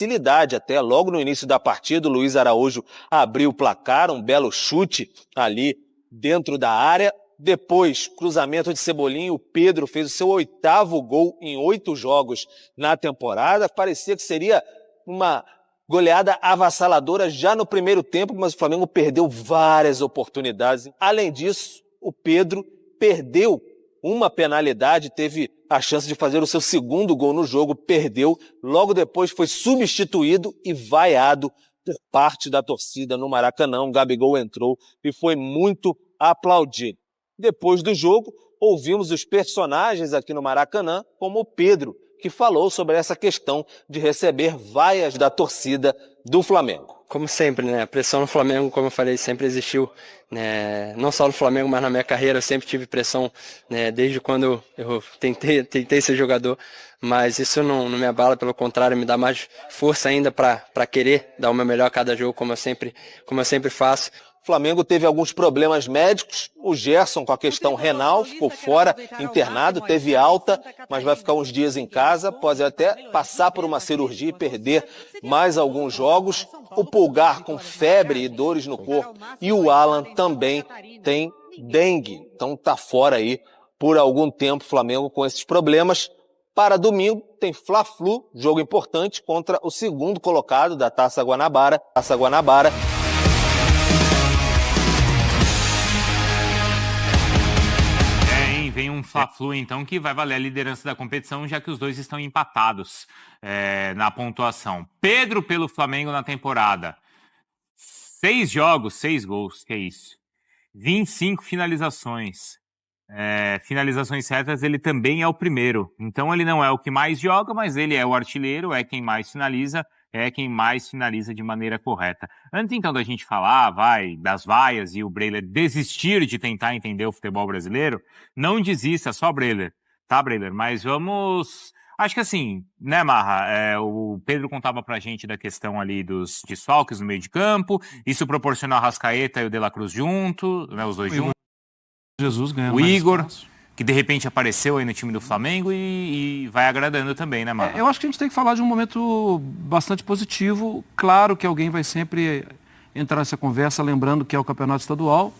facilidade até. Logo no início da partida, o Luiz Araújo abriu o placar, um belo chute ali dentro da área. Depois, cruzamento de Cebolinha, o Pedro fez o seu 8º gol em 8 jogos na temporada. Parecia que seria uma goleada avassaladora já no primeiro tempo, mas o Flamengo perdeu várias oportunidades. Além disso, o Pedro perdeu uma penalidade, teve a chance de fazer o seu 2º gol no jogo, perdeu. Logo depois foi substituído e vaiado por parte da torcida no Maracanã. O Gabigol entrou e foi muito aplaudido. Depois do jogo, ouvimos os personagens aqui no Maracanã, como o Pedro, que falou sobre essa questão de receber vaias da torcida do Flamengo. Como sempre, né? A pressão no Flamengo, como eu falei, sempre existiu, né? Não só no Flamengo, mas na minha carreira eu sempre tive pressão, né? Desde quando eu tentei ser jogador, mas isso não me abala, pelo contrário, me dá mais força ainda para querer dar o meu melhor a cada jogo, como eu sempre faço. O Flamengo teve alguns problemas médicos, o Gerson com a questão renal ficou fora, internado, teve alta, mas vai ficar uns dias em casa, pode até passar por uma cirurgia e perder mais alguns jogos. O Pulgar com febre e dores no corpo e o Alan também tem dengue, então tá fora aí por algum tempo o Flamengo com esses problemas. Para domingo tem Fla-Flu, jogo importante contra o 2º colocado da Taça Guanabara. Vem um Fla-Flu, então, que vai valer a liderança da competição, já que os dois estão empatados na pontuação. Pedro pelo Flamengo na temporada. 6 jogos, 6 gols, que é isso? 25 finalizações. Finalizações certas, ele também é o primeiro. Então ele não é o que mais joga, mas ele é o artilheiro, é quem mais finaliza, de maneira correta. Antes então da gente falar, das vaias e o Breiler desistir de tentar entender o futebol brasileiro, não desista, só Breiler, tá, Breiler? Mas vamos... Acho que assim, né, Marra? O Pedro contava pra gente da questão ali dos desfalques no meio de campo, isso proporcionou a Arrascaeta e o De La Cruz junto, né, os dois juntos. Jesus ganha o mais Igor, espaço. Que de repente apareceu aí no time do Flamengo e vai agradando também, né, Marra? Eu acho que a gente tem que falar de um momento bastante positivo. Claro que alguém vai sempre entrar nessa conversa lembrando que é o campeonato estadual,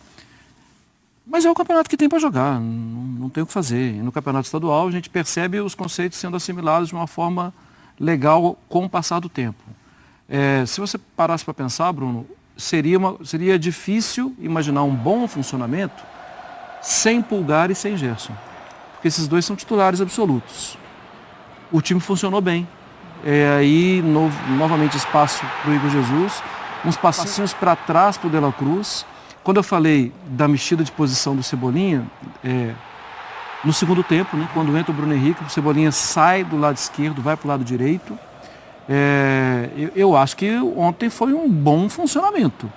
mas é o campeonato que tem para jogar, não tem o que fazer. E no campeonato estadual a gente percebe os conceitos sendo assimilados de uma forma legal com o passar do tempo. Se você parasse para pensar, Bruno, seria difícil imaginar um bom funcionamento sem Pulgar e sem Gerson, porque esses dois são titulares absolutos. O time funcionou bem. Aí, novamente, espaço para o Igor Jesus, uns passinhos para trás para o De La Cruz. Quando eu falei da mexida de posição do Cebolinha, no segundo tempo, né, quando entra o Bruno Henrique, o Cebolinha sai do lado esquerdo, vai para o lado direito. Eu acho que ontem foi um bom funcionamento.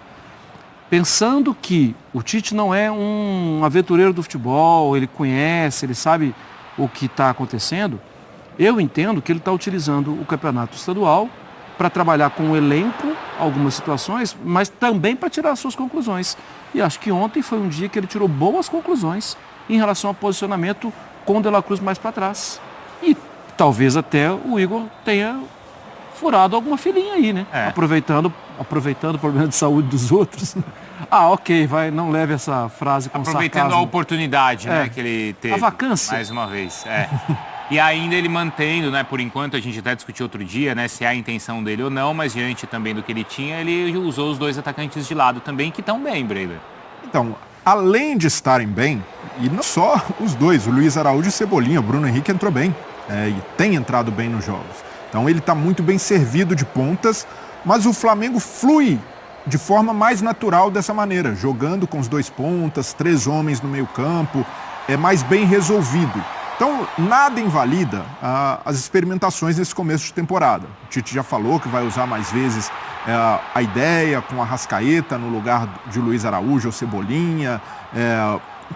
Pensando que o Tite não é um aventureiro do futebol, ele conhece, ele sabe o que está acontecendo, eu entendo que ele está utilizando o campeonato estadual para trabalhar com o elenco, algumas situações, mas também para tirar as suas conclusões. E acho que ontem foi um dia que ele tirou boas conclusões em relação ao posicionamento com o De La Cruz mais para trás. E talvez até o Igor tenha furado alguma filinha aí, né? Aproveitando o problema de saúde dos outros. Ok, não leve essa frase com aproveitando sarcasmo. A oportunidade, né, que ele teve. A vacância. Mais uma vez, E ainda ele mantendo, né, por enquanto, a gente até discutiu outro dia, né, se é a intenção dele ou não, mas diante também do que ele tinha, ele usou os dois atacantes de lado também, que estão bem, Breiler. Então, além de estarem bem, e não só os dois, o Luiz Araújo e Cebolinha, o Bruno Henrique entrou bem, e tem entrado bem nos jogos. Então ele está muito bem servido de pontas, mas o Flamengo flui de forma mais natural dessa maneira, jogando com os 2 pontas, 3 homens no meio campo, é mais bem resolvido. Então nada invalida as experimentações nesse começo de temporada. O Tite já falou que vai usar mais vezes a ideia com a Arrascaeta no lugar de Luiz Araújo ou Cebolinha,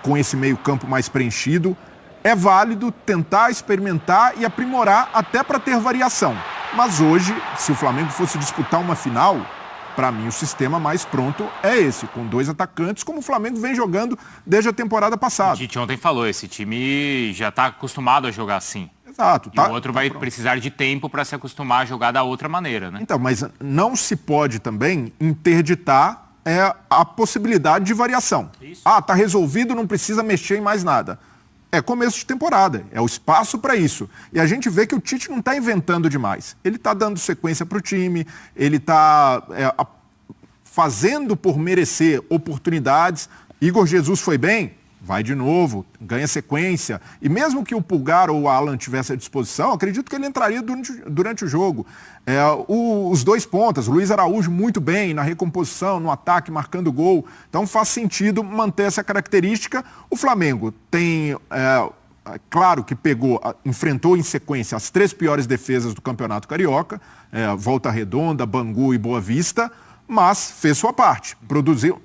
com esse meio campo mais preenchido. É válido tentar experimentar e aprimorar até para ter variação. Mas hoje, se o Flamengo fosse disputar uma final, para mim o sistema mais pronto é esse, com 2 atacantes, como o Flamengo vem jogando desde a temporada passada. A gente ontem falou, esse time já está acostumado a jogar assim. Exato. E o outro vai precisar de tempo para se acostumar a jogar da outra maneira, né? Então, mas não se pode também interditar a possibilidade de variação. Isso. Tá resolvido, não precisa mexer em mais nada. É começo de temporada, é o espaço para isso. E a gente vê que o Tite não está inventando demais. Ele está dando sequência para o time, ele está fazendo por merecer oportunidades. Igor Jesus foi bem? Vai de novo, ganha sequência. E mesmo que o Pulgar ou o Alan tivesse à disposição, acredito que ele entraria durante o jogo. Os dois pontas, Luiz Araújo muito bem na recomposição, no ataque, marcando gol. Então faz sentido manter essa característica. O Flamengo tem, claro que enfrentou em sequência as 3 piores defesas do Campeonato Carioca, Volta Redonda, Bangu e Boa Vista, mas fez sua parte. Produziu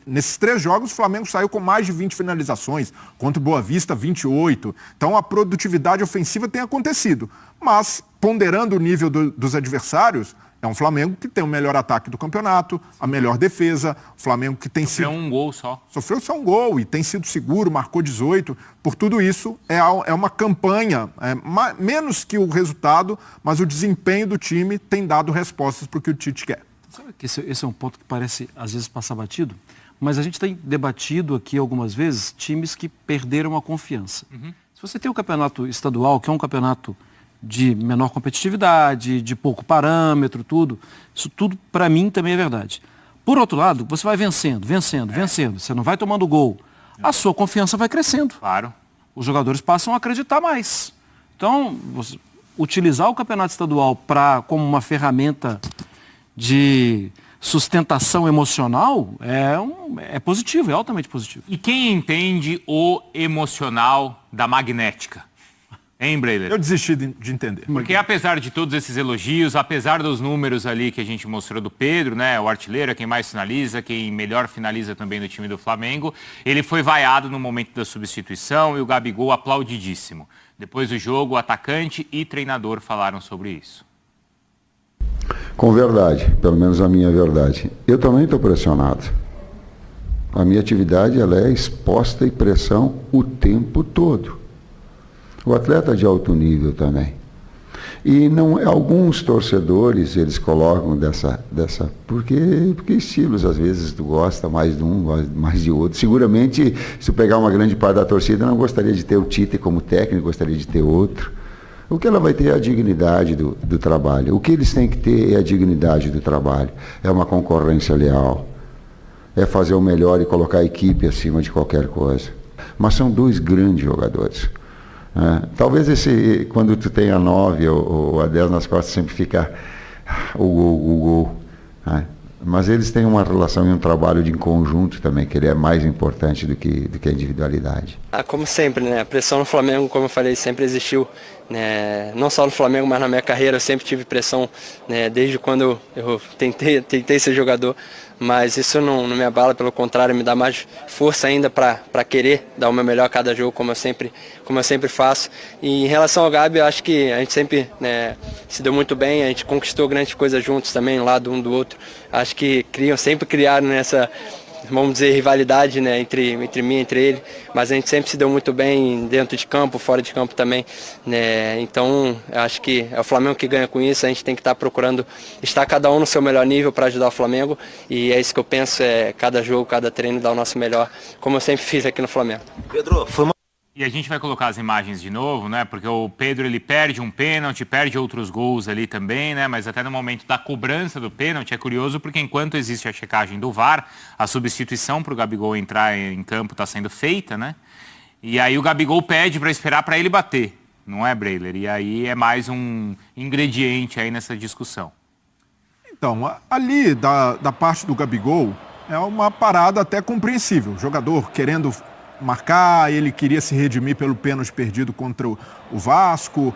nesses 3 jogos, o Flamengo saiu com mais de 20 finalizações, contra o Boa Vista, 28. Então a produtividade ofensiva tem acontecido. Mas, ponderando o nível dos adversários, é um Flamengo que tem o melhor ataque do campeonato, a melhor defesa, o Flamengo que tem sido... Sofreu um gol só. Sofreu só um gol e tem sido seguro, marcou 18. Por tudo isso, é uma campanha, menos que o resultado, mas o desempenho do time tem dado respostas para o que o Tite quer. Sabe que esse é um ponto que parece, às vezes, passar batido, mas a gente tem debatido aqui algumas vezes times que perderam a confiança. Se você tem o campeonato estadual, que é um campeonato de menor competitividade, de pouco parâmetro, isso tudo, para mim, também é verdade. Por outro lado, você vai vencendo, você não vai tomando gol, a sua confiança vai crescendo. Claro. Os jogadores passam a acreditar mais. Então, utilizar o campeonato estadual como uma ferramenta de sustentação emocional é positivo, é altamente positivo. E quem entende o emocional da magnética? Hein, Breiler? Eu desisti de entender. Porque apesar de todos esses elogios, apesar dos números ali que a gente mostrou do Pedro, né, o artilheiro, quem mais finaliza, quem melhor finaliza também no time do Flamengo, ele foi vaiado no momento da substituição e o Gabigol aplaudidíssimo. Depois do jogo, o atacante e treinador falaram sobre isso. Com verdade, pelo menos a minha verdade. Eu também estou pressionado. A minha atividade ela é exposta e pressão o tempo todo. O atleta de alto nível também. E alguns torcedores, eles colocam porque estilos, às vezes, tu gosta mais de um, mais de outro. Seguramente, se tu pegar uma grande parte da torcida, não gostaria de ter o Tite como técnico, gostaria de ter outro. O que ela vai ter é a dignidade do trabalho. O que eles têm que ter é a dignidade do trabalho. É uma concorrência leal. É fazer o melhor e colocar a equipe acima de qualquer coisa. Mas são 2 grandes jogadores. Talvez quando tu tem a 9 ou a 10 nas costas, sempre fica o gol. Mas eles têm uma relação e um trabalho de conjunto também, que ele é mais importante do que a individualidade. Como sempre, né? A pressão no Flamengo, como eu falei, sempre existiu. Né? Não só no Flamengo, mas na minha carreira eu sempre tive pressão, né? Desde quando eu tentei ser jogador. Mas isso não me abala, pelo contrário, me dá mais força ainda para querer dar o meu melhor a cada jogo, como eu sempre faço. E em relação ao Gabi, eu acho que a gente sempre, né, se deu muito bem, a gente conquistou grandes coisas juntos também, um lado um do outro. Acho que sempre criaram nessa, vamos dizer, rivalidade, né, entre mim e entre ele, mas a gente sempre se deu muito bem dentro de campo, fora de campo também, né? Então acho que é o Flamengo que ganha com isso, a gente tem que estar procurando estar cada um no seu melhor nível para ajudar o Flamengo, e é isso que eu penso, cada jogo, cada treino dar o nosso melhor, como eu sempre fiz aqui no Flamengo. Pedro, foi uma... E a gente vai colocar as imagens de novo, né? Porque o Pedro, ele perde um pênalti, perde outros gols ali também, né? Mas até no momento da cobrança do pênalti é curioso porque enquanto existe a checagem do VAR, a substituição para o Gabigol entrar em campo está sendo feita, né? E aí o Gabigol pede para esperar para ele bater, não é, Breiler? E aí é mais um ingrediente aí nessa discussão. Então, ali da parte do Gabigol, é uma parada até compreensível. O jogador querendo marcar, ele queria se redimir pelo pênalti perdido contra o Vasco,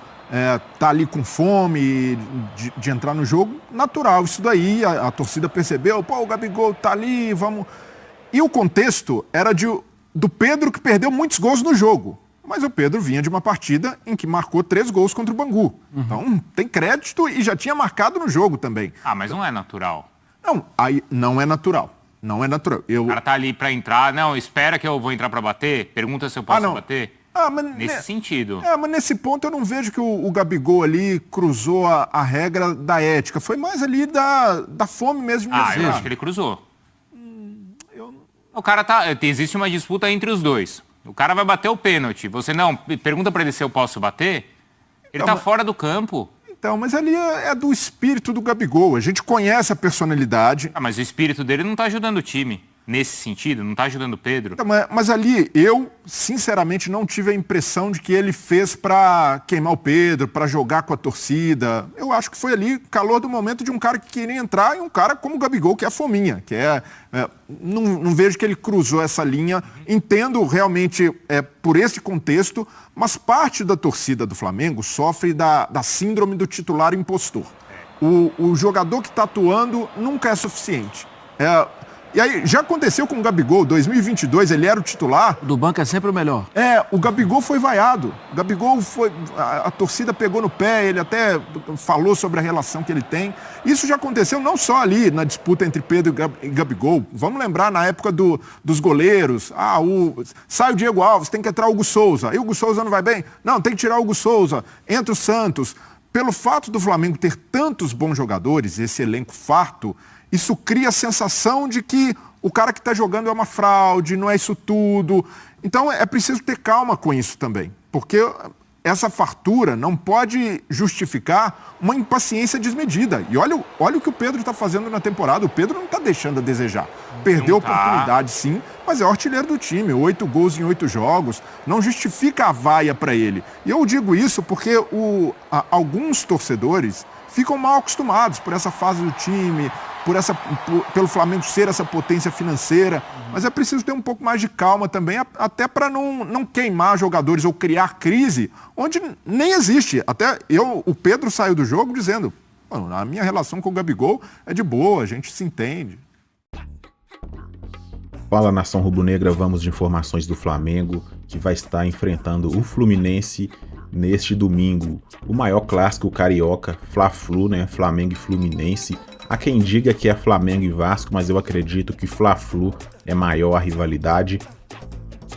tá ali com fome de entrar no jogo, natural isso daí, a torcida percebeu, o Gabigol tá ali, vamos... E o contexto era do Pedro, que perdeu muitos gols no jogo, mas o Pedro vinha de uma partida em que marcou 3 gols contra o Bangu, então tem crédito e já tinha marcado no jogo também. Mas não é natural. Não, aí não é natural. Não é natural. O cara tá ali pra entrar, não, espera que eu vou entrar pra bater, pergunta se eu posso bater. nesse sentido. Mas nesse ponto eu não vejo que o Gabigol ali cruzou a regra da ética. Foi mais ali da fome mesmo de eu acho que ele cruzou. O cara existe uma disputa entre os dois. O cara vai bater o pênalti. Você não pergunta pra ele se eu posso bater. Ele tá fora do campo. Então, mas ali é do espírito do Gabigol. A gente conhece a personalidade. Mas o espírito dele não tá ajudando o time. Nesse sentido, não tá ajudando o Pedro. Então, mas ali, eu, sinceramente, não tive a impressão de que ele fez pra queimar o Pedro, pra jogar com a torcida. Eu acho que foi ali calor do momento de um cara que queria entrar e um cara como o Gabigol, que é fominha, que não vejo que ele cruzou essa linha. Entendo realmente por esse contexto, mas parte da torcida do Flamengo sofre da síndrome do titular impostor. O jogador que está atuando nunca é suficiente. E aí, já aconteceu com o Gabigol, 2022, ele era o titular. Do banco é sempre o melhor. O Gabigol foi vaiado. O Gabigol foi... A torcida pegou no pé, ele até falou sobre a relação que ele tem. Isso já aconteceu não só ali na disputa entre Pedro e Gabigol. Vamos lembrar na época dos goleiros. Sai o Diego Alves, tem que entrar o Hugo Souza. Aí o Hugo Souza não vai bem? Não, tem que tirar o Hugo Souza. Entra o Santos. Pelo fato do Flamengo ter tantos bons jogadores, esse elenco farto, isso cria a sensação de que o cara que está jogando é uma fraude, não é isso tudo. Então é preciso ter calma com isso também, porque essa fartura não pode justificar uma impaciência desmedida. E olha o que o Pedro está fazendo na temporada. O Pedro não está deixando a desejar. Perdeu oportunidade, sim, mas é o artilheiro do time. 8 gols em 8 jogos. Não justifica a vaia para ele. E eu digo isso porque alguns torcedores ficam mal acostumados por essa fase do time, pelo Flamengo ser essa potência financeira, mas é preciso ter um pouco mais de calma também, até para não queimar jogadores ou criar crise onde nem existe. Até o Pedro saiu do jogo dizendo, a minha relação com o Gabigol é de boa, a gente se entende. Fala, nação rubro-negra, vamos de informações do Flamengo, que vai estar enfrentando o Fluminense neste domingo. O maior clássico carioca, Fla-Flu, né? Flamengo e Fluminense. Há quem diga que é Flamengo e Vasco, mas eu acredito que Fla-Flu é maior a rivalidade.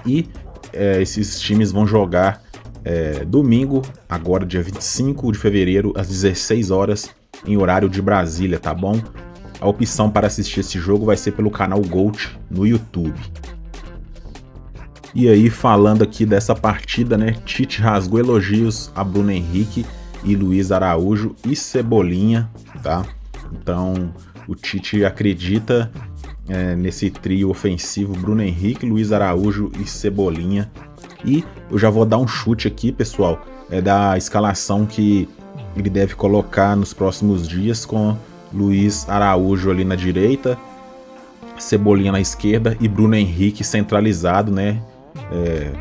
E esses times vão jogar domingo, agora dia 25 de fevereiro, às 16 horas, em horário de Brasília, tá bom? A opção para assistir esse jogo vai ser pelo canal GOAT no YouTube. E aí, falando aqui dessa partida, né? Tite rasgou elogios a Bruno Henrique e Luiz Araújo e Cebolinha, tá? Então, o Tite acredita nesse trio ofensivo, Bruno Henrique, Luiz Araújo e Cebolinha. E eu já vou dar um chute aqui, pessoal, da escalação que ele deve colocar nos próximos dias, com Luiz Araújo ali na direita, Cebolinha na esquerda e Bruno Henrique centralizado, né?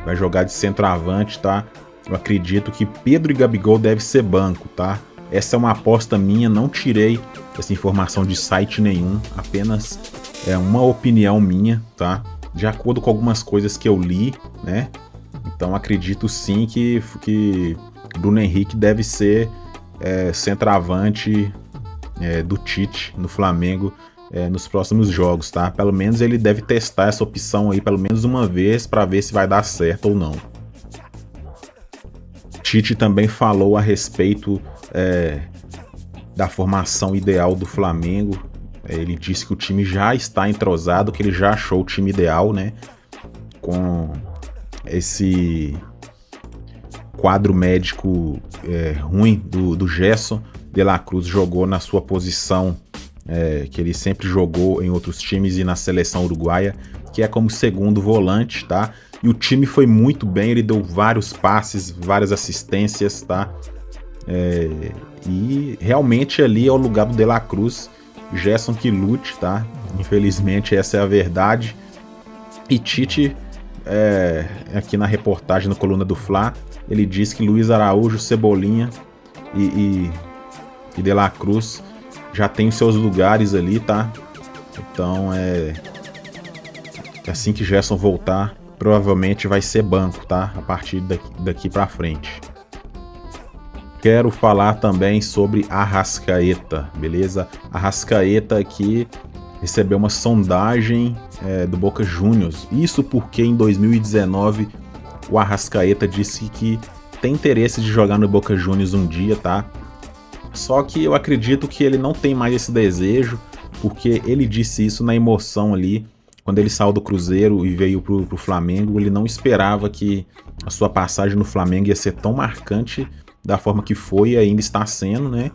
Vai jogar de centroavante, tá? Eu acredito que Pedro e Gabigol deve ser banco, tá? Essa é uma aposta minha, não tirei essa informação de site nenhum, apenas uma opinião minha, tá? De acordo com algumas coisas que eu li, né? Então acredito sim que Bruno Henrique deve ser centroavante do Tite no Flamengo nos próximos jogos, tá? Pelo menos ele deve testar essa opção aí pelo menos uma vez para ver se vai dar certo ou não. Tite também falou a respeito da formação ideal do Flamengo. Ele disse que o time já está entrosado, que ele já achou o time ideal, né? Com esse quadro médico ruim do Gerson. De La Cruz jogou na sua posição que ele sempre jogou em outros times e na seleção uruguaia, que é como segundo volante, tá? E o time foi muito bem, ele deu vários passes, várias assistências, tá? E realmente ali é o lugar do De La Cruz, Gerson que lute, tá? Infelizmente essa é a verdade. E Tite, aqui na reportagem, na coluna do Fla, ele diz que Luiz Araújo, Cebolinha e De La Cruz já tem seus lugares ali, tá? Então assim que Gerson voltar, provavelmente vai ser banco, tá? A partir daqui pra frente. Quero falar também sobre Arrascaeta, beleza? Arrascaeta aqui recebeu uma sondagem do Boca Juniors. Isso porque em 2019 o Arrascaeta disse que tem interesse de jogar no Boca Juniors um dia, tá? Só que eu acredito que ele não tem mais esse desejo, porque ele disse isso na emoção ali, quando ele saiu do Cruzeiro e veio pro Flamengo. Ele não esperava que a sua passagem no Flamengo ia ser tão marcante da forma que foi e ainda está sendo, né?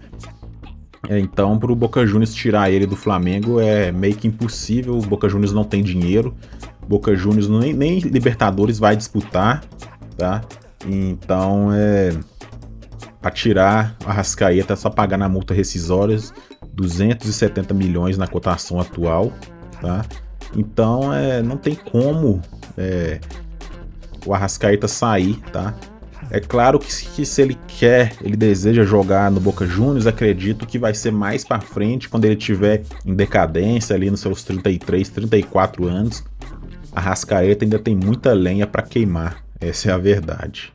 Então, pro Boca Juniors tirar ele do Flamengo é meio que impossível. O Boca Juniors não tem dinheiro, Boca Juniors nem Libertadores vai disputar, tá? Então, para tirar o Arrascaeta é só pagar na multa rescisória 270 milhões na cotação atual, tá? Então, não tem como o Arrascaeta sair, tá? É claro que se ele deseja jogar no Boca Juniors, acredito que vai ser mais para frente, quando ele tiver em decadência ali nos seus 33, 34 anos. Arrascaeta ainda tem muita lenha para queimar, essa é a verdade.